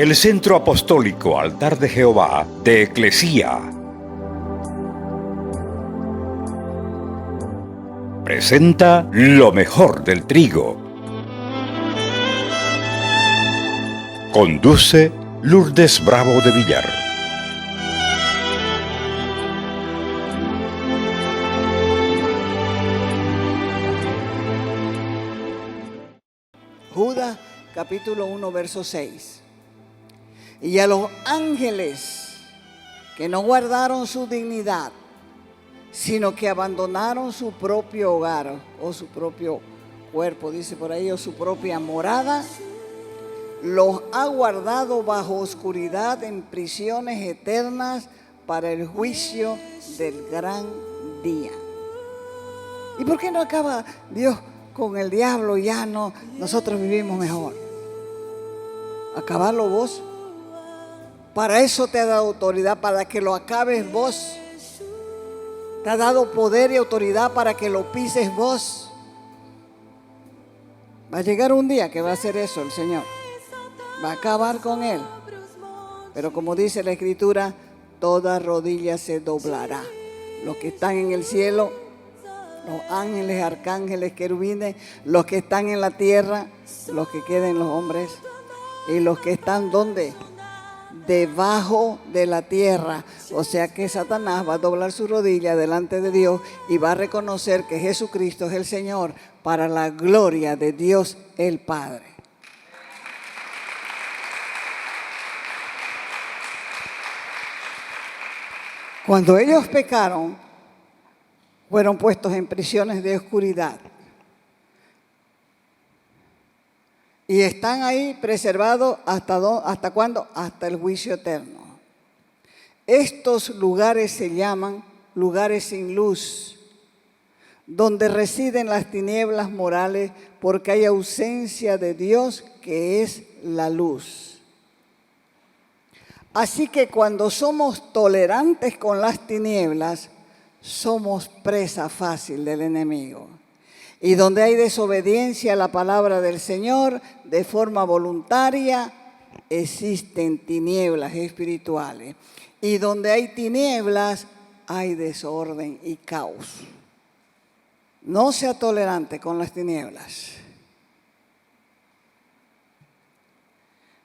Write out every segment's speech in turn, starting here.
el Centro Apostólico Altar de Jehová de Eclesía presenta lo mejor del trigo. Conduce Lourdes Bravo de Villar. Judas capítulo 1 verso 6. Y a los ángeles que no guardaron su dignidad, sino que abandonaron su propio hogar o su propio cuerpo, dice por ahí, o su propia morada, los ha guardado bajo oscuridad en prisiones eternas para el juicio del gran día. ¿Y por qué no acaba Dios con el diablo? Ya no, nosotros vivimos mejor. Acabarlo vos. Para eso te ha dado autoridad, para que lo acabes vos. Te ha dado poder y autoridad para que lo pises vos. Va a llegar un día que va a hacer eso el Señor. Va a acabar con él. Pero como dice la Escritura, toda rodilla se doblará. Los que están en el cielo, los ángeles, arcángeles, querubines, los que están en la tierra, los que queden los hombres, y los que están ¿dónde? Debajo de la tierra. O sea que Satanás va a doblar su rodilla delante de Dios y va a reconocer que Jesucristo es el Señor para la gloria de Dios el Padre. Cuando ellos pecaron, fueron puestos en prisiones de oscuridad. Y están ahí preservados ¿hasta cuándo? Hasta el juicio eterno. Estos lugares se llaman lugares sin luz, donde residen las tinieblas morales, porque hay ausencia de Dios que es la luz. Así que cuando somos tolerantes con las tinieblas, somos presa fácil del enemigo. Y donde hay desobediencia a la palabra del Señor de forma voluntaria, existen tinieblas espirituales. Y donde hay tinieblas, hay desorden y caos. No sea tolerante con las tinieblas.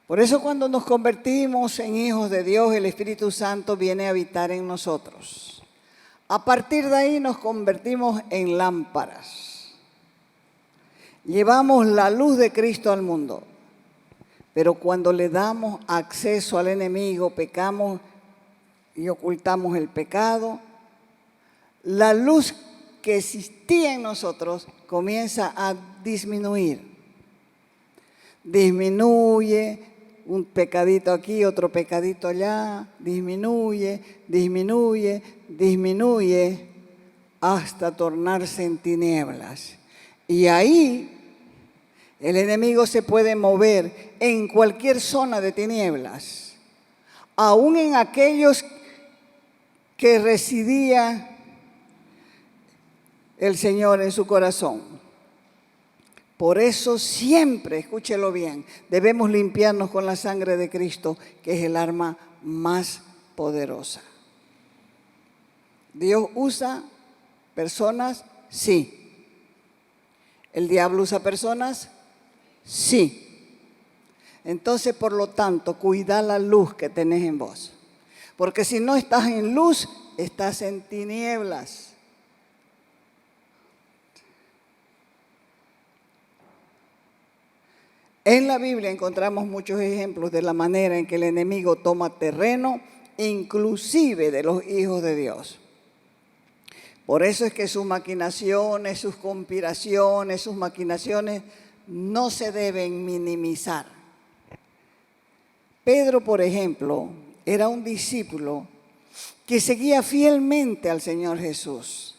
Por eso cuando nos convertimos en hijos de Dios, el Espíritu Santo viene a habitar en nosotros. A partir de ahí nos convertimos en lámparas. Llevamos la luz de Cristo al mundo, pero cuando le damos acceso al enemigo, pecamos y ocultamos el pecado, la luz que existía en nosotros comienza a disminuir. Disminuye, un pecadito aquí, otro pecadito allá, disminuye, disminuye, disminuye, hasta tornarse en tinieblas. Y ahí el enemigo se puede mover en cualquier zona de tinieblas, aún en aquellos que residía el Señor en su corazón. Por eso siempre, escúchelo bien, debemos limpiarnos con la sangre de Cristo, que es el arma más poderosa. ¿Dios usa personas? Sí. ¿El diablo usa personas? Sí. Entonces, por lo tanto, cuida la luz que tenés en vos. Porque si no estás en luz, estás en tinieblas. En la Biblia encontramos muchos ejemplos de la manera en que el enemigo toma terreno, inclusive de los hijos de Dios. Por eso es que sus maquinaciones, sus conspiraciones, sus maquinaciones no se deben minimizar. Pedro, por ejemplo, era un discípulo que seguía fielmente al Señor Jesús.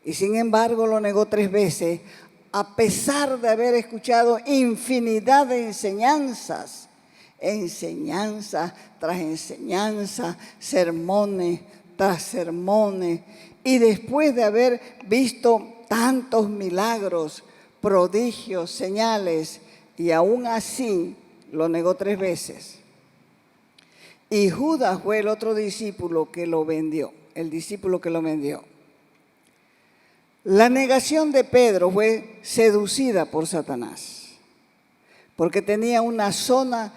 Y sin embargo lo negó 3 veces, a pesar de haber escuchado infinidad de enseñanzas, enseñanza tras enseñanza, sermones tras sermones, y después de haber visto tantos milagros, prodigios, señales, y aún así lo negó 3 veces. Y Judas fue el otro discípulo que lo vendió, el discípulo que lo vendió. La negación de Pedro fue seducida por Satanás, porque tenía una zona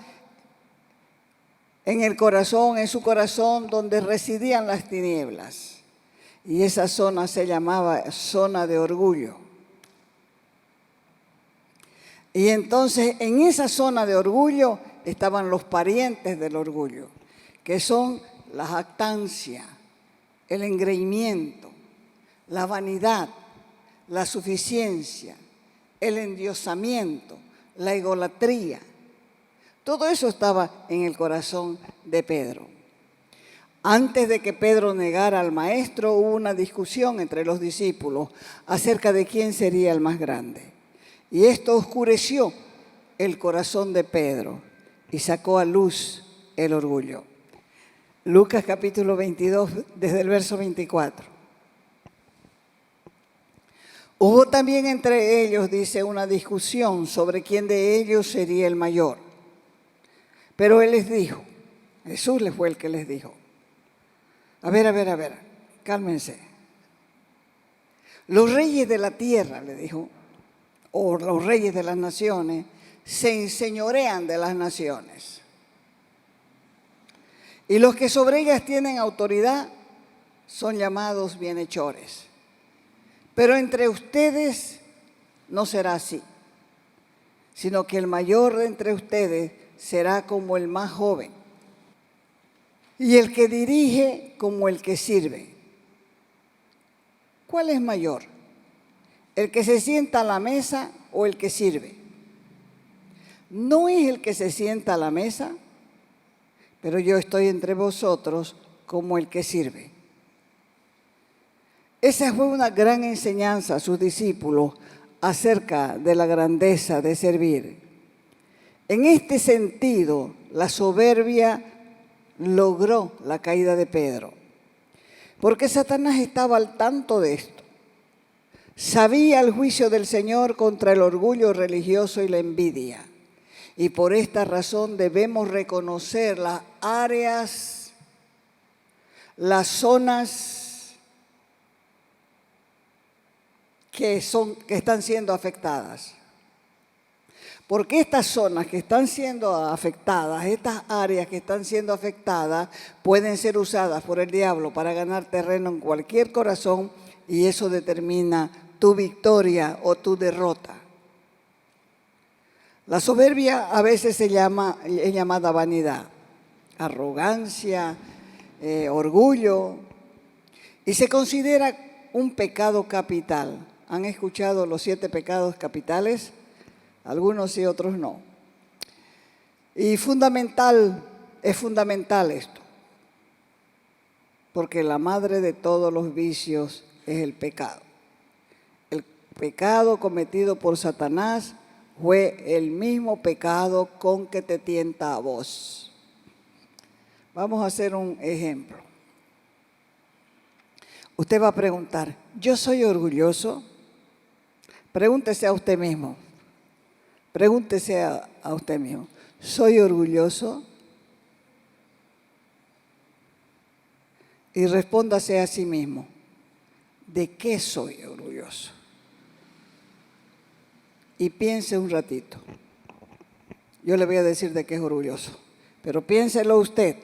en el corazón, en su corazón, donde residían las tinieblas. Y esa zona se llamaba zona de orgullo. Y entonces en esa zona de orgullo estaban los parientes del orgullo, que son la jactancia, el engreimiento, la vanidad, la suficiencia, el endiosamiento, la egolatría. Todo eso estaba en el corazón de Pedro. Antes de que Pedro negara al maestro, hubo una discusión entre los discípulos acerca de quién sería el más grande. Y esto oscureció el corazón de Pedro y sacó a luz el orgullo. Lucas capítulo 22, desde el verso 24. Hubo también entre ellos, dice, una discusión sobre quién de ellos sería el mayor. Pero él les dijo, Jesús les fue el que les dijo, a ver, cálmense. Los reyes de la tierra, le dijo, o los reyes de las naciones, se enseñorean de las naciones. Y los que sobre ellas tienen autoridad son llamados bienhechores. Pero entre ustedes no será así, sino que el mayor de entre ustedes será como el más joven, y el que dirige como el que sirve. ¿Cuál es mayor? ¿El que se sienta a la mesa o el que sirve? No es el que se sienta a la mesa, pero yo estoy entre vosotros como el que sirve. Esa fue una gran enseñanza a sus discípulos acerca de la grandeza de servir. En este sentido, la soberbia logró la caída de Pedro, porque Satanás estaba al tanto de esto. Sabía el juicio del Señor contra el orgullo religioso y la envidia. Y por esta razón debemos reconocer las áreas, las zonas que están siendo afectadas. Porque estas zonas que están siendo afectadas, estas áreas que están siendo afectadas, pueden ser usadas por el diablo para ganar terreno en cualquier corazón, y eso determina tu victoria o tu derrota. La soberbia a veces es llamada vanidad, arrogancia, orgullo, y se considera un pecado capital. ¿Han escuchado los 7 pecados capitales? Algunos sí, otros no. Y es fundamental esto, porque la madre de todos los vicios es el pecado. El pecado cometido por Satanás fue el mismo pecado con que te tienta a vos. Vamos a hacer un ejemplo. Usted va a preguntar, ¿yo soy orgulloso? Pregúntese a usted mismo. Pregúntese a usted mismo, ¿soy orgulloso? Y respóndase a sí mismo, ¿de qué soy orgulloso? Y piense un ratito. Yo le voy a decir de qué es orgulloso, pero piénselo usted.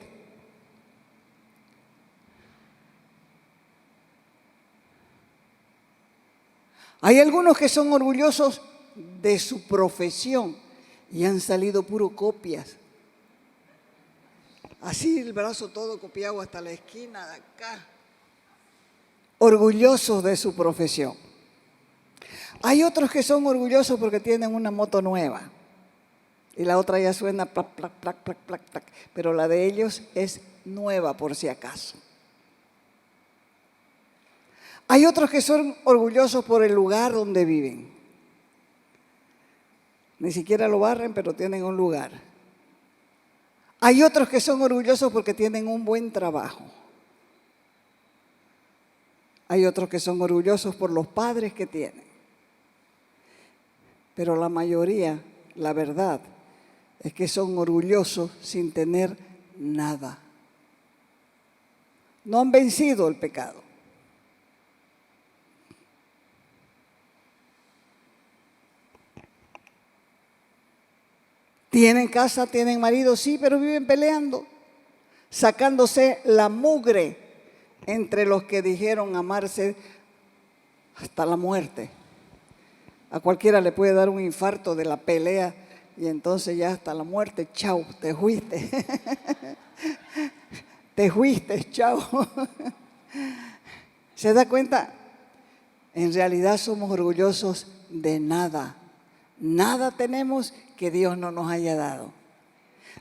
Hay algunos que son orgullosos de su profesión y han salido puro copias. Así el brazo todo copiado hasta la esquina de acá. Orgullosos de su profesión. Hay otros que son orgullosos porque tienen una moto nueva y la otra ya suena plac, plac, plac, plac, plac, plac, pero la de ellos es nueva por si acaso. Hay otros que son orgullosos por el lugar donde viven. Ni siquiera lo barren, pero tienen un lugar. Hay otros que son orgullosos porque tienen un buen trabajo. Hay otros que son orgullosos por los padres que tienen. Pero la mayoría, la verdad, es que son orgullosos sin tener nada. No han vencido el pecado. Tienen casa, tienen marido, sí, pero viven peleando, sacándose la mugre entre los que dijeron amarse hasta la muerte. A cualquiera le puede dar un infarto de la pelea y entonces ya hasta la muerte, chau, te fuiste. Te fuiste, chau. ¿Se da cuenta? En realidad somos orgullosos de nada. Nada tenemos que Dios no nos haya dado.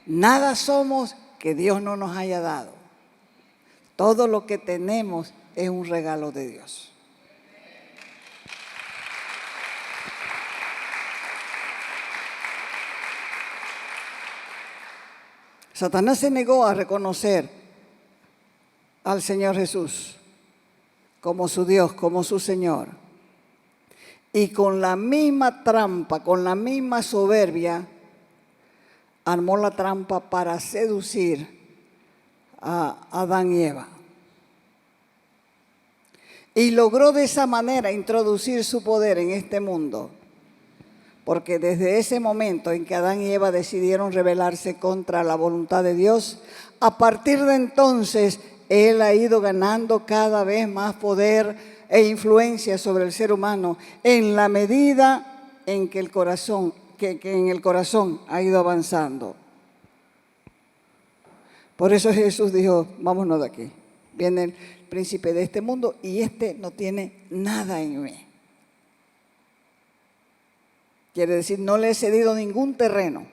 Nada somos que Dios no nos haya dado. Todo lo que tenemos es un regalo de Dios. Satanás se negó a reconocer al Señor Jesús como su Dios, como su Señor. Y con la misma trampa, con la misma soberbia, armó la trampa para seducir a Adán y Eva. Y logró de esa manera introducir su poder en este mundo. Porque desde ese momento en que Adán y Eva decidieron rebelarse contra la voluntad de Dios, a partir de entonces Él ha ido ganando cada vez más poder e influencia sobre el ser humano en la medida en que el corazón ha ido avanzando. Por eso Jesús dijo, vámonos de aquí. Viene el príncipe de este mundo y este no tiene nada en mí. Quiere decir, no le he cedido ningún terreno.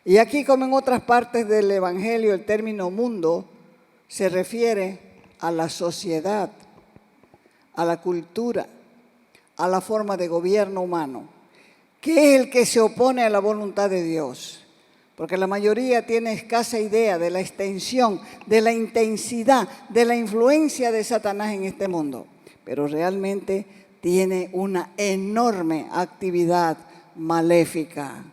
Y aquí, como en otras partes del Evangelio, el término mundo se refiere a la sociedad, a la cultura, a la forma de gobierno humano, que es el que se opone a la voluntad de Dios. Porque la mayoría tiene escasa idea de la extensión, de la intensidad, de la influencia de Satanás en este mundo. Pero realmente tiene una enorme actividad maléfica.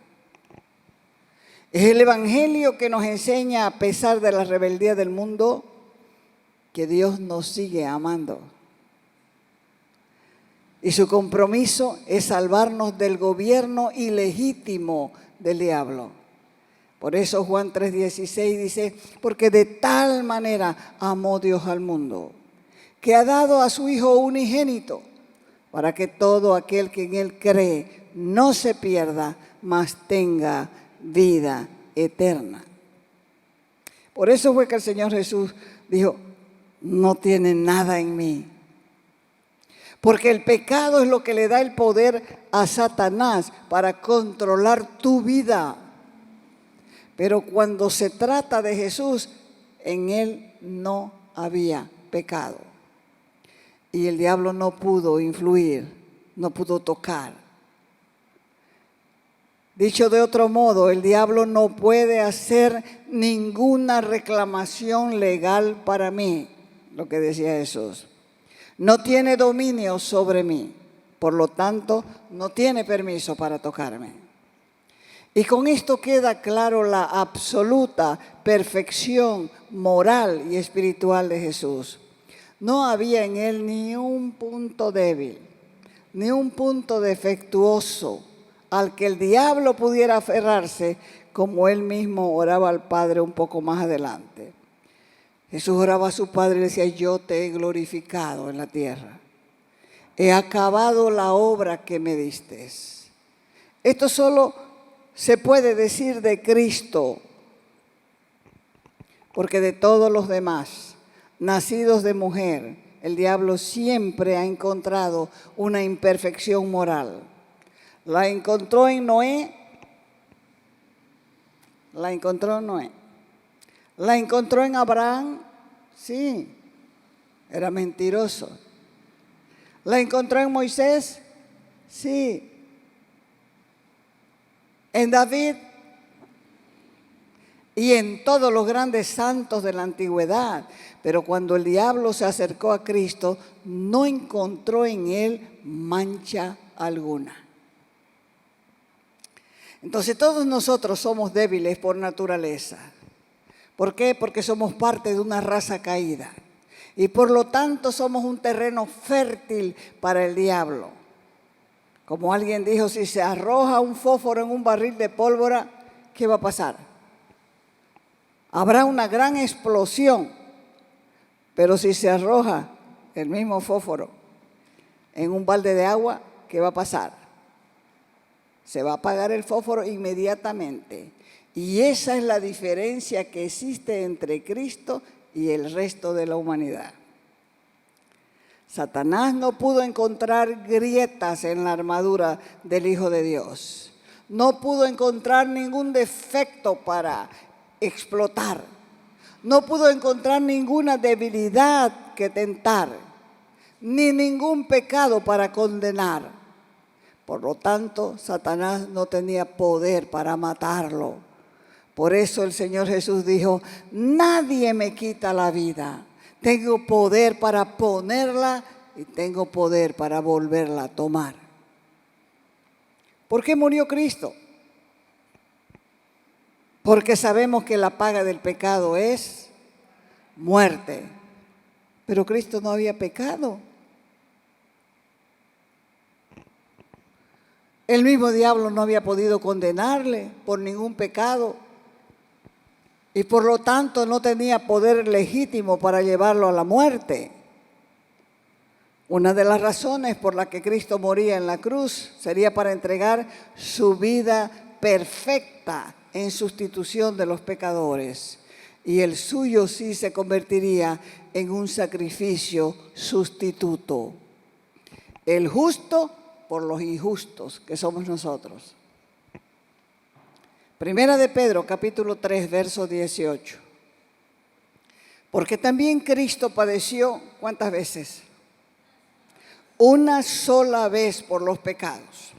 Es el Evangelio que nos enseña, a pesar de la rebeldía del mundo, que Dios nos sigue amando. Y su compromiso es salvarnos del gobierno ilegítimo del diablo. Por eso Juan 3:16 dice, porque de tal manera amó Dios al mundo, que ha dado a su Hijo unigénito, para que todo aquel que en Él cree no se pierda, mas tenga vida eterna. Por eso fue que el Señor Jesús dijo, no tiene nada en mí. Porque el pecado es lo que le da el poder a Satanás para controlar tu vida. Pero cuando se trata de Jesús, en Él no había pecado. Y el diablo no pudo influir, no pudo tocar. Dicho de otro modo, el diablo no puede hacer ninguna reclamación legal para mí, lo que decía Jesús. No tiene dominio sobre mí, por lo tanto, no tiene permiso para tocarme. Y con esto queda claro la absoluta perfección moral y espiritual de Jesús. No había en Él ni un punto débil, ni un punto defectuoso al que el diablo pudiera aferrarse, como Él mismo oraba al Padre un poco más adelante. Jesús oraba a su Padre y le decía, yo te he glorificado en la tierra. He acabado la obra que me diste. Esto solo se puede decir de Cristo, porque de todos los demás, nacidos de mujer, el diablo siempre ha encontrado una imperfección moral. La encontró en Noé. La encontró en Noé. La encontró en Abraham. Sí, era mentiroso. La encontró en Moisés. Sí. En David. Y en todos los grandes santos de la antigüedad. Pero cuando el diablo se acercó a Cristo, no encontró en Él mancha alguna. Entonces todos nosotros somos débiles por naturaleza. ¿Por qué? Porque somos parte de una raza caída. Y por lo tanto somos un terreno fértil para el diablo. Como alguien dijo, si se arroja un fósforo en un barril de pólvora, ¿qué va a pasar? Habrá una gran explosión, pero si se arroja el mismo fósforo en un balde de agua, ¿qué va a pasar? Se va a apagar el fósforo inmediatamente. Y esa es la diferencia que existe entre Cristo y el resto de la humanidad. Satanás no pudo encontrar grietas en la armadura del Hijo de Dios. No pudo encontrar ningún defecto para explotar. No pudo encontrar ninguna debilidad que tentar, ni ningún pecado para condenar. Por lo tanto, Satanás no tenía poder para matarlo. Por eso el Señor Jesús dijo, nadie me quita la vida. Tengo poder para ponerla y tengo poder para volverla a tomar. ¿Por qué murió Cristo? Porque sabemos que la paga del pecado es muerte. Pero Cristo no había pecado. El mismo diablo no había podido condenarle por ningún pecado. Y por lo tanto no tenía poder legítimo para llevarlo a la muerte. Una de las razones por las que Cristo moría en la cruz sería para entregar su vida perfecta en sustitución de los pecadores. Y el suyo sí se convertiría en un sacrificio sustituto. El justo por los injustos, que somos nosotros. Primera de Pedro, capítulo 3, verso 18. Porque también Cristo padeció, ¿cuántas veces? Una sola vez por los pecados.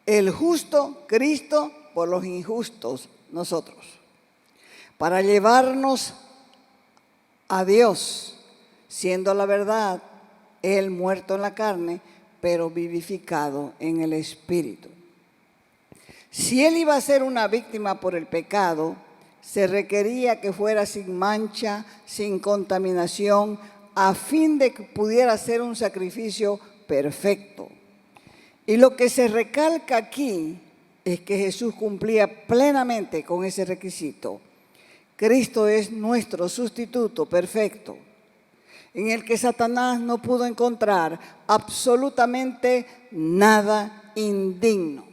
El justo, Cristo, por los injustos, nosotros. Para llevarnos a Dios, siendo la verdad, Él muerto en la carne, pero vivificado en el Espíritu. Si Él iba a ser una víctima por el pecado, se requería que fuera sin mancha, sin contaminación, a fin de que pudiera ser un sacrificio perfecto. Y lo que se recalca aquí es que Jesús cumplía plenamente con ese requisito. Cristo es nuestro sustituto perfecto, en el que Satanás no pudo encontrar absolutamente nada indigno.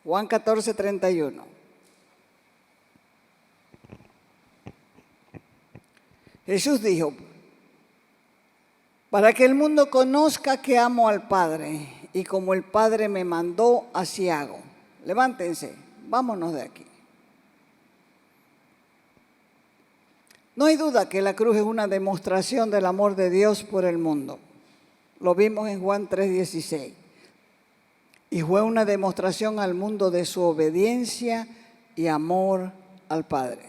Juan 14, 31. Jesús dijo, para que el mundo conozca que amo al Padre, y como el Padre me mandó, así hago. Levántense, vámonos de aquí. No hay duda que la cruz es una demostración del amor de Dios por el mundo. Lo vimos en Juan 3:16. Y fue una demostración al mundo de su obediencia y amor al Padre.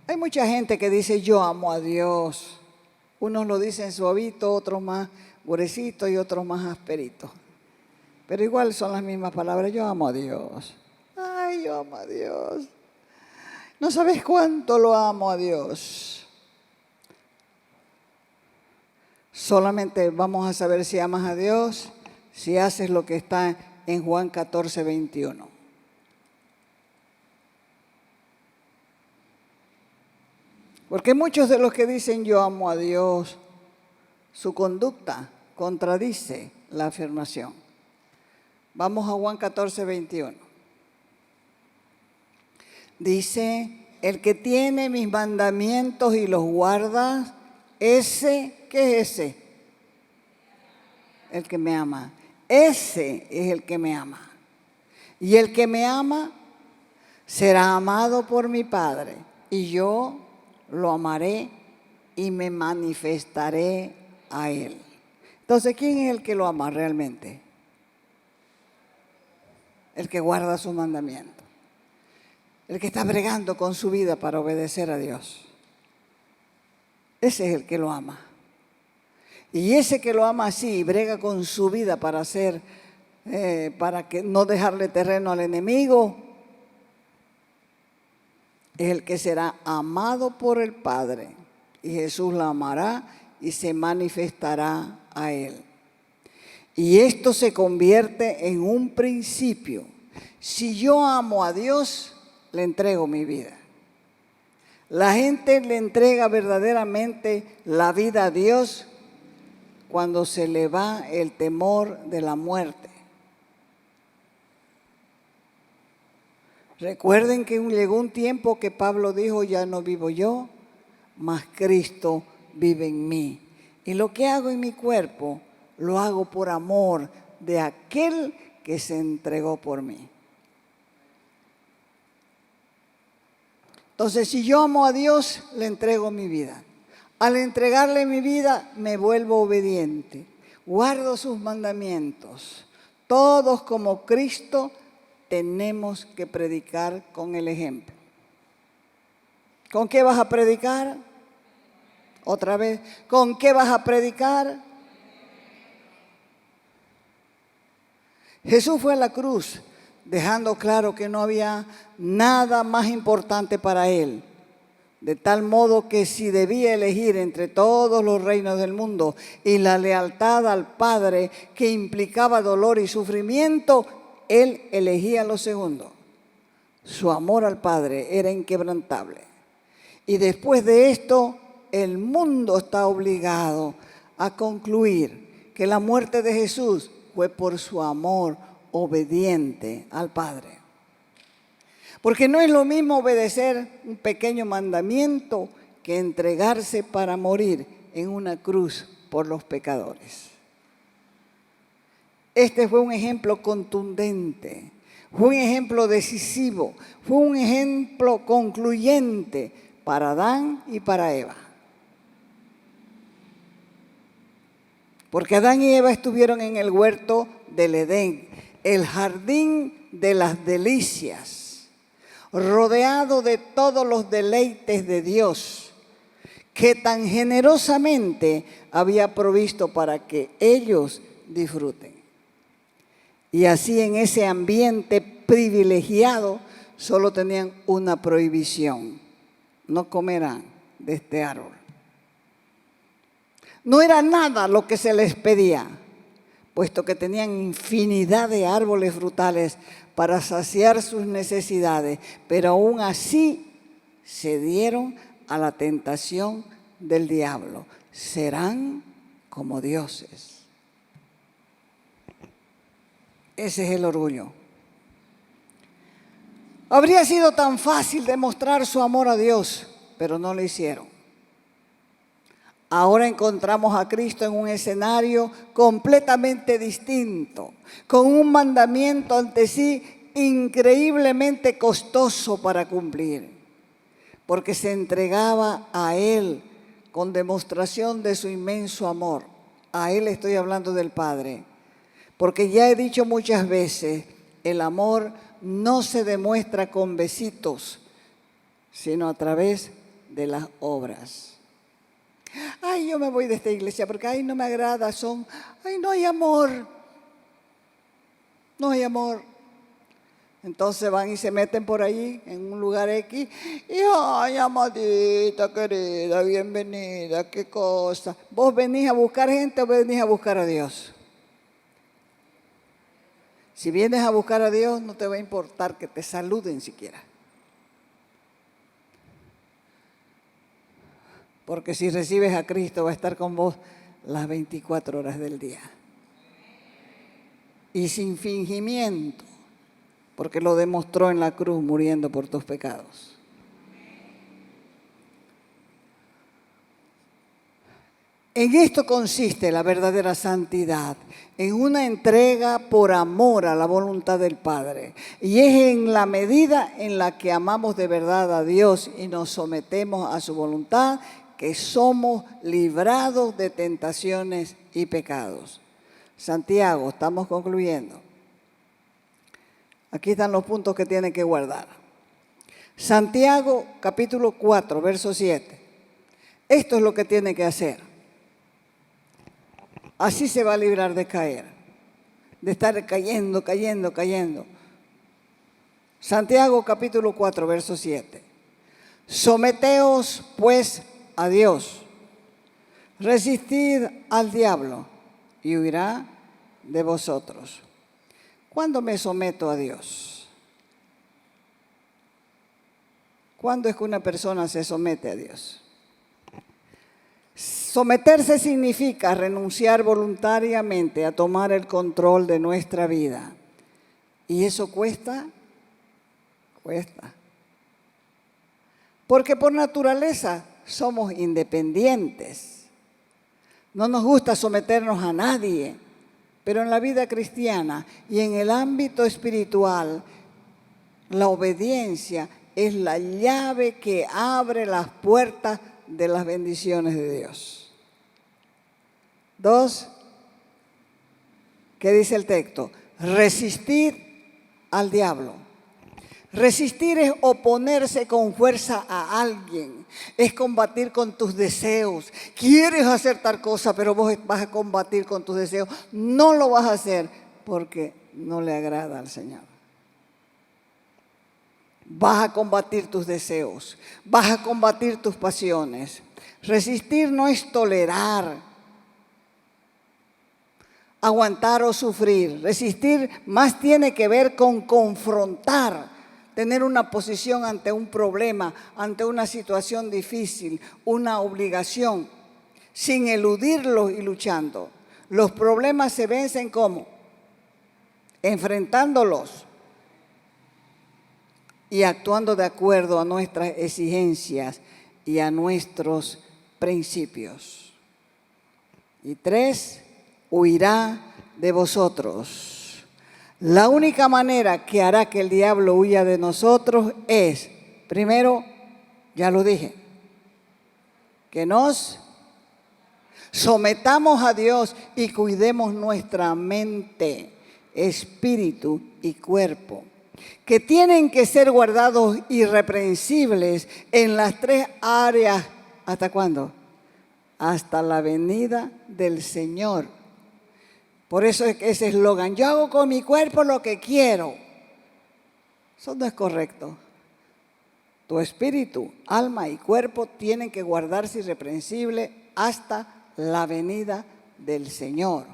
Hay mucha gente que dice, yo amo a Dios. Unos lo dicen suavito, otros más gruesito y otros más asperitos. Pero igual son las mismas palabras, yo amo a Dios. Ay, yo amo a Dios. No sabes cuánto lo amo a Dios. Solamente vamos a saber si amas a Dios, si haces lo que está en Juan 14, 21. Porque muchos de los que dicen yo amo a Dios, su conducta contradice la afirmación. Vamos a Juan 14, 21. Dice, el que tiene mis mandamientos y los guarda, ese, ¿qué es ese? El que me ama. Ese es el que me ama. Y el que me ama será amado por mi Padre. Y yo lo amaré y me manifestaré a él. Entonces, ¿quién es el que lo ama realmente? El que guarda sus mandamientos. El que está bregando con su vida para obedecer a Dios. Ese es el que lo ama. Y ese que lo ama así, brega con su vida para hacer, para que no dejarle terreno al enemigo, es el que será amado por el Padre, y Jesús la amará y se manifestará a él. Y esto se convierte en un principio. Si yo amo a Dios, le entrego mi vida. La gente le entrega verdaderamente la vida a Dios cuando se le va el temor de la muerte. Recuerden que llegó un tiempo que Pablo dijo, ya no vivo yo, mas Cristo vive en mí. Y lo que hago en mi cuerpo, lo hago por amor de aquel que se entregó por mí. Entonces, si yo amo a Dios, le entrego mi vida. Al entregarle mi vida, me vuelvo obediente. Guardo sus mandamientos. Todos como Cristo tenemos que predicar con el ejemplo. ¿Con qué vas a predicar? Otra vez. ¿Con qué vas a predicar? Jesús fue a la cruz, dejando claro que no había nada más importante para él. De tal modo que si debía elegir entre todos los reinos del mundo y la lealtad al Padre que implicaba dolor y sufrimiento, él elegía lo segundo. Su amor al Padre era inquebrantable. Y después de esto, el mundo está obligado a concluir que la muerte de Jesús fue por su amor obediente al Padre. Porque no es lo mismo obedecer un pequeño mandamiento que entregarse para morir en una cruz por los pecadores. Este fue un ejemplo contundente, fue un ejemplo decisivo, fue un ejemplo concluyente para Adán y para Eva. Porque Adán y Eva estuvieron en el huerto del Edén, el jardín de las delicias, rodeado de todos los deleites de Dios, que tan generosamente había provisto para que ellos disfruten. Y así en ese ambiente privilegiado solo tenían una prohibición: no comerán de este árbol. No era nada lo que se les pedía, puesto que tenían infinidad de árboles frutales para saciar sus necesidades, pero aún así cedieron a la tentación del diablo. Serán como dioses. Ese es el orgullo. Habría sido tan fácil demostrar su amor a Dios, pero no lo hicieron. Ahora encontramos a Cristo en un escenario completamente distinto, con un mandamiento ante sí increíblemente costoso para cumplir, porque se entregaba a Él con demostración de su inmenso amor. A Él estoy hablando del Padre, porque ya he dicho muchas veces, el amor no se demuestra con besitos, sino a través de las obras. Ay, yo me voy de esta iglesia porque ay, no me agrada, no hay amor. No hay amor. Entonces van y se meten por ahí en un lugar X y ay, amadita, querida, bienvenida, qué cosa. ¿Vos venís a buscar gente o venís a buscar a Dios? Si vienes a buscar a Dios, no te va a importar que te saluden siquiera. Porque si recibes a Cristo, va a estar con vos las 24 horas del día. Y sin fingimiento, porque lo demostró en la cruz muriendo por tus pecados. En esto consiste la verdadera santidad, en una entrega por amor a la voluntad del Padre. Y es en la medida en la que amamos de verdad a Dios y nos sometemos a su voluntad que somos librados de tentaciones y pecados. Santiago, estamos concluyendo. Aquí están los puntos que tienen que guardar. Santiago, capítulo 4, verso 7. Esto es lo que tiene que hacer. Así se va a librar de caer, de estar cayendo. Santiago, capítulo 4, verso 7. Someteos pues a Dios. Resistid al diablo y huirá de vosotros. ¿Cuándo me someto a Dios? ¿Cuándo es que una persona se somete a Dios? Someterse significa renunciar voluntariamente a tomar el control de nuestra vida. ¿Y eso cuesta? Cuesta. Porque por naturaleza somos independientes. No nos gusta someternos a nadie, pero en la vida cristiana y en el ámbito espiritual, la obediencia es la llave que abre las puertas de las bendiciones de Dios. 2, ¿qué dice el texto? Resistir al diablo. Resistir es oponerse con fuerza a alguien, es combatir con tus deseos. Quieres hacer tal cosa, pero vos vas a combatir con tus deseos. No lo vas a hacer porque no le agrada al Señor. Vas a combatir tus deseos, vas a combatir tus pasiones. Resistir no es tolerar, aguantar o sufrir. Resistir más tiene que ver con confrontar, tener una posición ante un problema, ante una situación difícil, una obligación, sin eludirlos y luchando. Los problemas se vencen ¿cómo? Enfrentándolos y actuando de acuerdo a nuestras exigencias y a nuestros principios. Y 3, huirá de vosotros. La única manera que hará que el diablo huya de nosotros es, primero, ya lo dije, que nos sometamos a Dios y cuidemos nuestra mente, espíritu y cuerpo, que tienen que ser guardados irreprensibles en las 3 áreas. ¿Hasta cuándo? Hasta la venida del Señor. Por eso es que ese eslogan, yo hago con mi cuerpo lo que quiero. Eso no es correcto. Tu espíritu, alma y cuerpo tienen que guardarse irreprensible hasta la venida del Señor.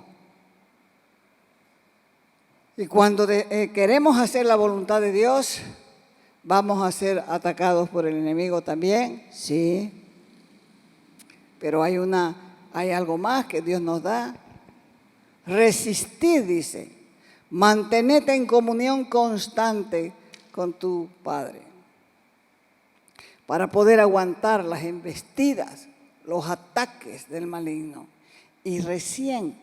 Y cuando queremos hacer la voluntad de Dios, ¿vamos a ser atacados por el enemigo también? Sí. Pero hay algo más que Dios nos da. Resistid, dice, mantenete en comunión constante con tu Padre para poder aguantar las embestidas, los ataques del maligno. Y recién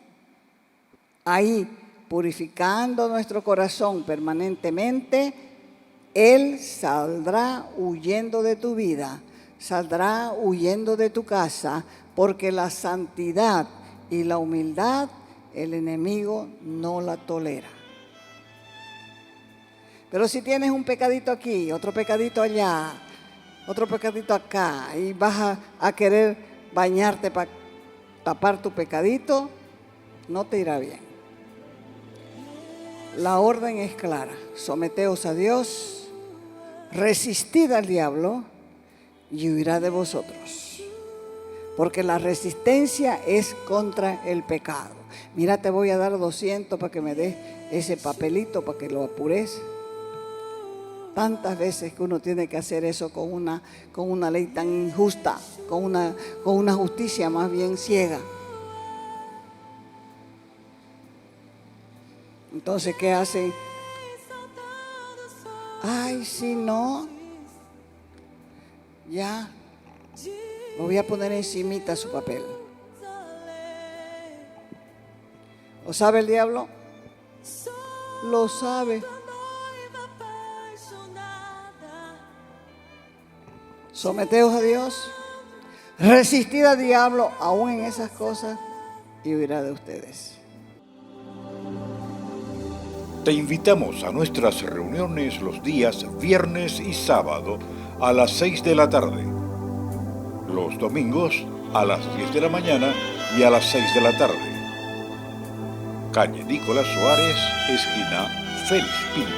ahí, purificando nuestro corazón permanentemente, Él saldrá huyendo de tu vida, saldrá huyendo de tu casa, porque la santidad y la humildad el enemigo no la tolera. Pero si tienes un pecadito aquí, otro pecadito allá, otro pecadito acá, y vas a querer bañarte para tapar tu pecadito, no te irá bien. La orden es clara: someteos a Dios, resistid al diablo y huirá de vosotros. Porque la resistencia es contra el pecado. Mira, te voy a dar 200 para que me des ese papelito, para que lo apures. Tantas veces que uno tiene que hacer eso con una ley tan injusta, con una justicia más bien ciega. Entonces, ¿qué hacen? Ay, si no, ya, lo voy a poner encimita su papel. ¿Lo sabe el diablo? Lo sabe. Someteos a Dios, resistid al diablo aún en esas cosas y huirá de ustedes. Te invitamos a nuestras reuniones los días viernes y sábado a las 6 de la tarde. Los domingos a las 10 de la mañana y a las 6 de la tarde. Calle Nicolás Suárez, esquina Félix Pinto.